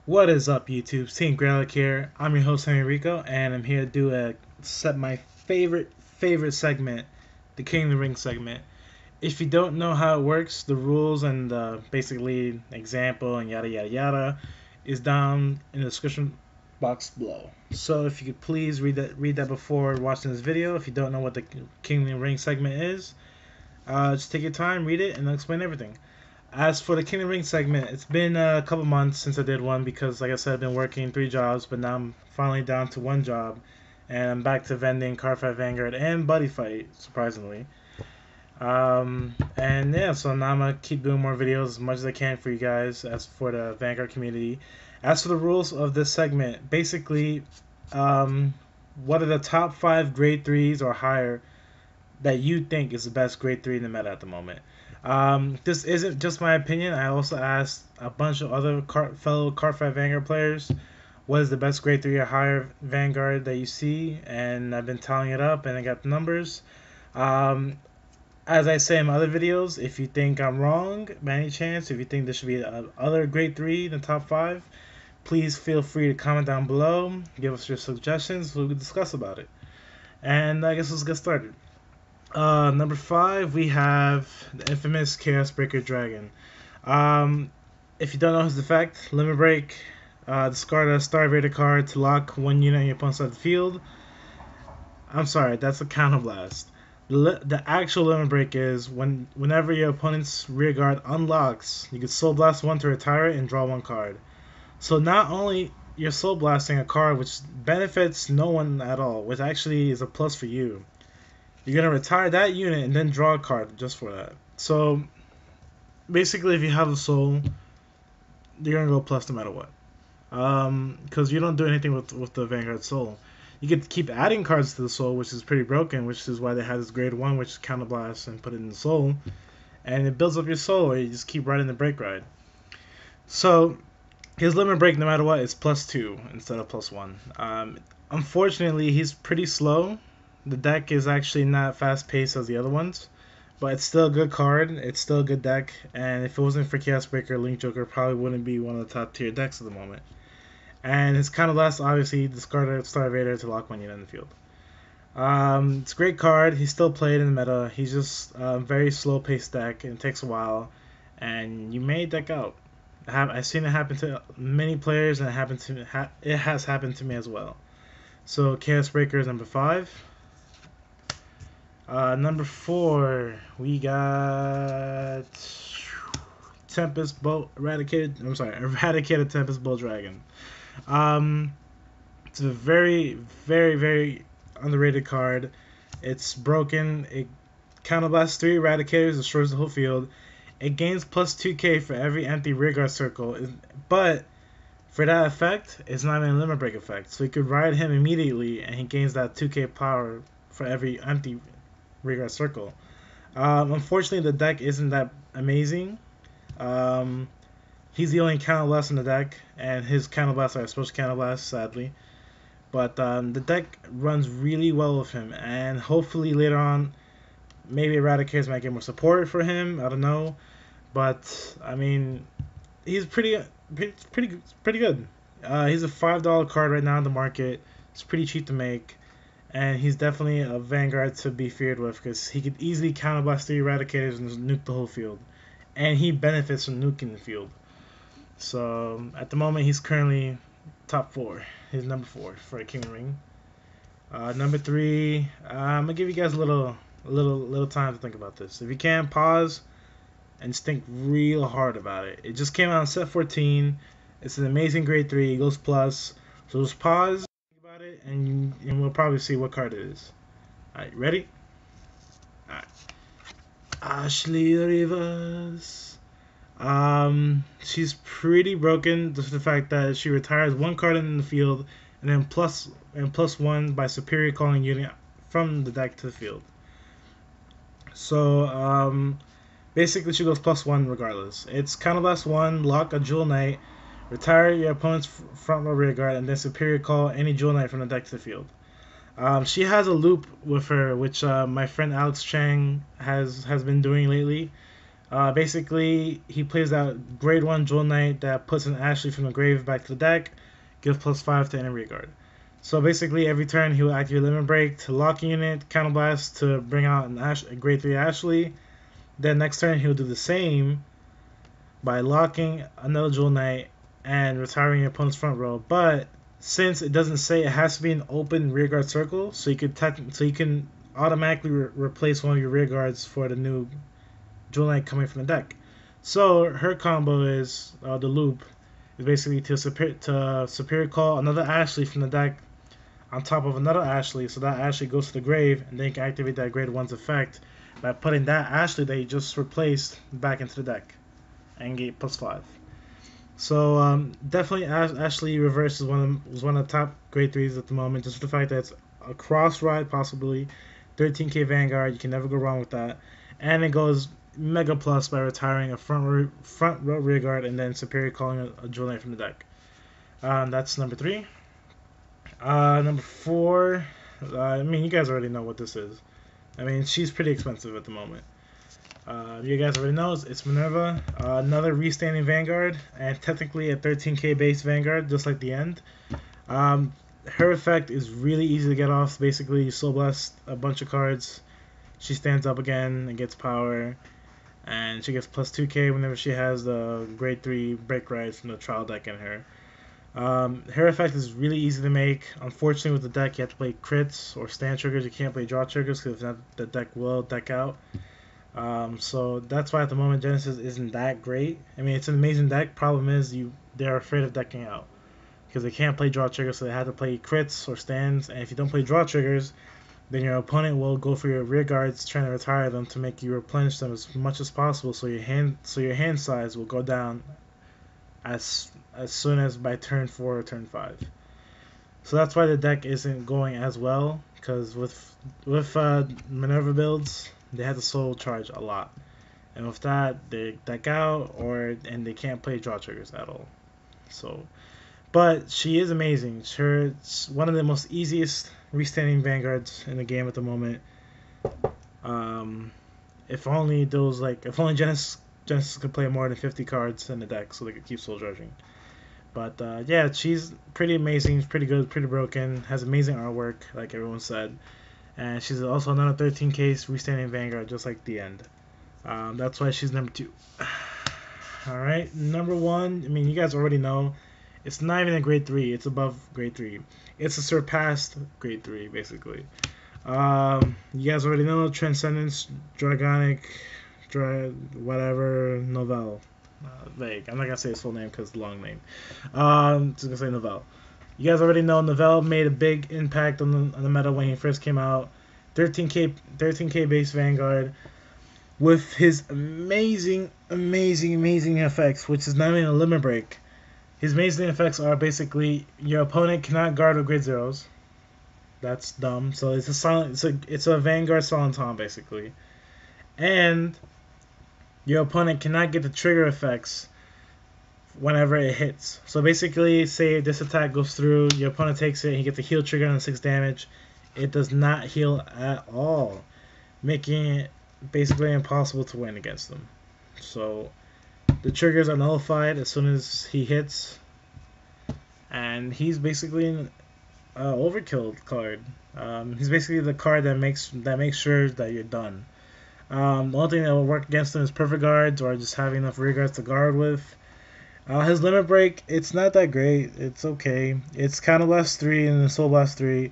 What is up, YouTube? Team Gradelock here. I'm your host, Henrico, and I'm here to do my favorite segment, the King of the Ring segment. If you don't know how it works, the rules and basically example and yada yada yada is down in the description box below. So if you could please read that before watching this video. If you don't know what the King of the Ring segment is, just take your time, read it, and I'll explain everything. As for the King of the Ring segment, it's been a couple months since I did one because, like I said, I've been working 3 jobs, but now I'm finally down to 1 job, and I'm back to vending Cardfight, Vanguard, and Buddy Fight, surprisingly. And yeah, so now I'm gonna keep doing more videos as much as I can for you guys. As for the Vanguard community, as for the rules of this segment, basically, what are the top 5 grade 3s or higher that you think is the best grade 3 in the meta at the moment? This isn't just my opinion. I also asked a bunch of other fellow Cardfight Vanguard players what is the best grade 3 or higher Vanguard that you see, and I've been tallying it up and I got the numbers. Um, as I say in my other videos, if you think I'm wrong by any chance, if you think there should be other grade 3 in the top 5, please feel free to comment down below, give us your suggestions, we can discuss about it. And I guess let's get started. Number 5, we have the infamous Chaos Breaker Dragon. If you don't know his effect, Limit Break, discard a Star Raider card to lock 1 unit on your opponent's side of the field. I'm sorry, that's a Counter Blast. The actual Limit Break is whenever your opponent's rear guard unlocks, you can Soul Blast 1 to retire it and draw 1 card. So not only you're Soul Blasting a card which benefits no one at all, which actually is a plus for you. You're going to retire that unit and then draw a card just for that. So, basically, if you have a soul, you're going to go plus no matter what. Because you don't do anything with the Vanguard soul. You could keep adding cards to the soul, which is pretty broken, which is why they had this grade 1, which is Counterblast, and put it in the soul. And it builds up your soul, or you just keep riding the break ride. So, his limit break, no matter what, is +2 instead of +1. Unfortunately, he's pretty slow. The deck is actually not fast paced as the other ones, but it's still a good card. It's still a good deck, and if it wasn't for Chaos Breaker, Link Joker probably wouldn't be one of the top tier decks at the moment. And his kind of last, obviously, discard a Star Raider to lock 1 unit in the field. It's a great card. He's still played in the meta. He's just a very slow paced deck, and it takes a while, and you may deck out. I've seen it happen to many players, and it has happened to me as well. So Chaos Breaker is number 5. Number 4, we got Tempest Bolt Eradicated. I'm sorry, Eradicated Tempest Bolt Dragon. It's a very underrated card. It's broken. It counterblasts 3 Eradicators, destroys the whole field. It gains +2k for every empty rearguard circle, but for that effect, it's not even a limit break effect. So you could ride him immediately, and he gains that 2k power for every empty rearguard circle. Unfortunately, the deck isn't that amazing. He's the only counterblast in the deck, and his counterblasts are special counterblasts, sadly. But the deck runs really well with him, and hopefully later on, maybe Eradicators might get more support for him. I don't know, but I mean, he's pretty good. He's a $5 card right now in the market. It's pretty cheap to make. And he's definitely a Vanguard to be feared with because he could easily counterblast 3 Eradicators and nuke the whole field. And he benefits from nuking the field. So at the moment, he's currently top 4. He's number 4 for a King Ring. Number 3, I'm gonna give you guys a little time to think about this. If you can, pause and just think real hard about it. It just came out on set 14. It's an amazing grade 3. It goes plus. So just pause. It and we'll probably see what card it is. Alright, ready? Alright. Ashley Rivas. She's pretty broken. Just the fact that she retires 1 card in the field and then +1 by superior calling unit from the deck to the field. So basically she goes +1 regardless. It's counterblast 1, lock a Jewel Knight, retire your opponent's front row rear guard, and then superior call any Jewel Knight from the deck to the field. She has a loop with her, which my friend Alex Chang has been doing lately. Basically, he plays that grade 1 Jewel Knight that puts an Ashley from the grave back to the deck, gives +5 to any rear guard. So basically, every turn he will activate Limit Break to lock a unit, Counterblast to bring out a grade 3 Ashley. Then next turn he'll do the same by locking another Jewel Knight and retiring your opponent's front row. But since it doesn't say it has to be an open rearguard circle, so you can automatically replace one of your rearguards for the new Jewel Knight coming from the deck. So her combo is the loop is basically to superior call another Ashley from the deck on top of another Ashley, so that Ashley goes to the grave, and then you can activate that grade 1's effect by putting that Ashley that you just replaced back into the deck and get +5. So definitely Ashley Reverse is one of the top grade 3s at the moment, just for the fact that it's a cross ride, possibly 13k Vanguard. You can never go wrong with that, and it goes mega plus by retiring a front row rear guard and then superior calling a Jewel Knight from the deck. That's number 3. Number 4, I mean, you guys already know what this is. I mean, she's pretty expensive at the moment. You guys already know it's Minerva, another restanding Vanguard, and technically a 13k base Vanguard, just like the end. Her effect is really easy to get off. Basically, you Soul Blast a bunch of cards, she stands up again and gets power, and she gets +2k whenever she has the grade 3 break ride from the trial deck in her. Her effect is really easy to make. Unfortunately, with the deck, you have to play crits or stand triggers. You can't play draw triggers because if not, the deck will deck out. So that's why at the moment Genesis isn't that great. I mean, it's an amazing deck. Problem is they're afraid of decking out because they can't play draw triggers, so they have to play crits or stands. And if you don't play draw triggers, then your opponent will go for your rear guards, trying to retire them to make you replenish them as much as possible. So your hand size will go down as soon as by turn 4 or turn 5. So that's why the deck isn't going as well, because with Minerva builds, they have to soul charge a lot, and with that they deck out and they can't play draw triggers at all. So, but she is amazing. It's one of the most easiest restanding Vanguards in the game at the moment. If only Genesis could play more than 50 cards in the deck so they could keep soul charging. But yeah, she's pretty amazing, pretty good, pretty broken, has amazing artwork, like everyone said. And she's also another 13k restanding Vanguard, just like the end. That's why she's number 2. Alright, number 1, I mean, you guys already know. It's not even a grade 3, it's above grade 3. It's a surpassed grade 3, basically. You guys already know Transcendence, Dragonic, whatever, Novelle. Vague. I'm not gonna say his full name because it's a long name. Just gonna say Novelle. You guys already know Novelle made a big impact on the meta when he first came out. 13k base Vanguard with his amazing effects, which is not even a limit break. His amazing effects are basically your opponent cannot guard with grade zeros. That's dumb. So it's a Vanguard Salanton basically, and your opponent cannot get the trigger effects whenever it hits. So basically, say this attack goes through, your opponent takes it, he gets a heal trigger on 6 damage. It does not heal at all, making it basically impossible to win against them. So the triggers are nullified as soon as he hits, and he's basically an overkill card. He's basically the card that makes sure that you're done. The only thing that will work against him is perfect guards or just having enough rear guards to guard with. His limit break, it's not that great. It's okay. It's Counterblast 3 and then Soul Blast 3.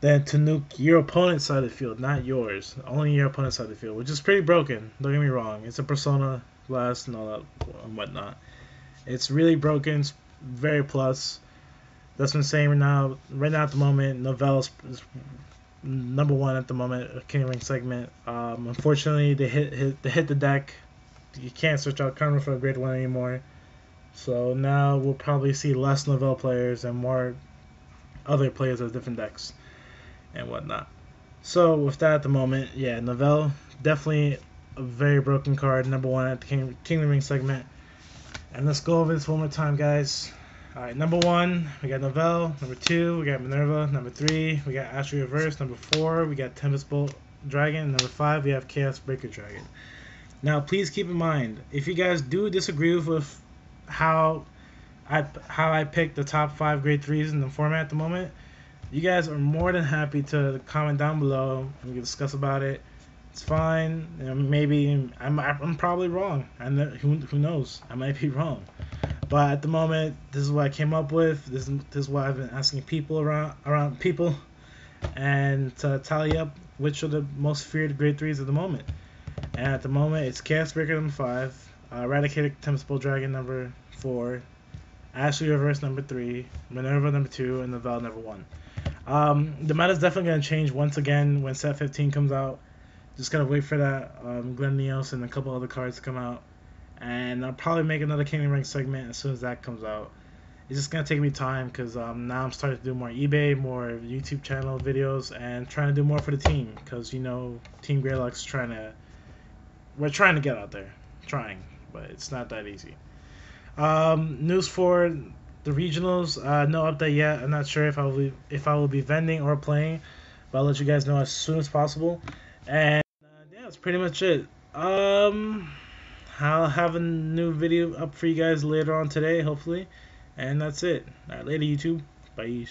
Then to nuke your opponent's side of the field, not yours. Only your opponent's side of the field, which is pretty broken. Don't get me wrong. It's a Persona Blast and all that and whatnot. It's really broken. It's very plus. That's what I'm saying right now. Right now at the moment, Novelle is number 1 at the moment, King Ring segment. Unfortunately, they hit the deck. You can't search out counter for a grade 1 anymore. So now we'll probably see less Novelle players and more other players of different decks and whatnot. So with that at the moment, yeah, Novelle, definitely a very broken card, number 1 at the Kingdom Ring segment. And let's go over this one more time, guys. Alright, number 1, we got Novelle. Number 2, we got Minerva. Number 3, we got Ashley Reverse. Number 4, we got Tempest Bolt Dragon. Number 5, we have Chaos Breaker Dragon. Now, please keep in mind, if you guys do disagree with how I picked the top 5 grade 3s in the format at the moment, you guys are more than happy to comment down below and we can discuss about it. It's fine. Maybe I'm probably wrong. And who knows? I might be wrong. But at the moment, this is what I came up with. This is what I've been asking people around people, and to tally up which are the most feared grade 3s at the moment. And at the moment, it's Chaos Breaker number 5, Eradicated Tempest Dragon number 4, Ashley Reverse number 3, Minerva number 2, and the Val number 1. The meta is definitely going to change once again when set 15 comes out. Just gotta wait for that Glen Neos and a couple other cards to come out. And I'll probably make another Kingdom Rank segment as soon as that comes out. It's just gonna take me time because now I'm starting to do more eBay, more YouTube channel videos, and trying to do more for the team. Because you know, Team Gradelock's we're trying to get out there, but it's not that easy. News for the regionals, no update yet. I'm not sure if I will be vending or playing, but I'll let you guys know as soon as possible. And yeah, that's pretty much it. I'll have a new video up for you guys later on today, hopefully. And that's it. Alright, later YouTube. Bye.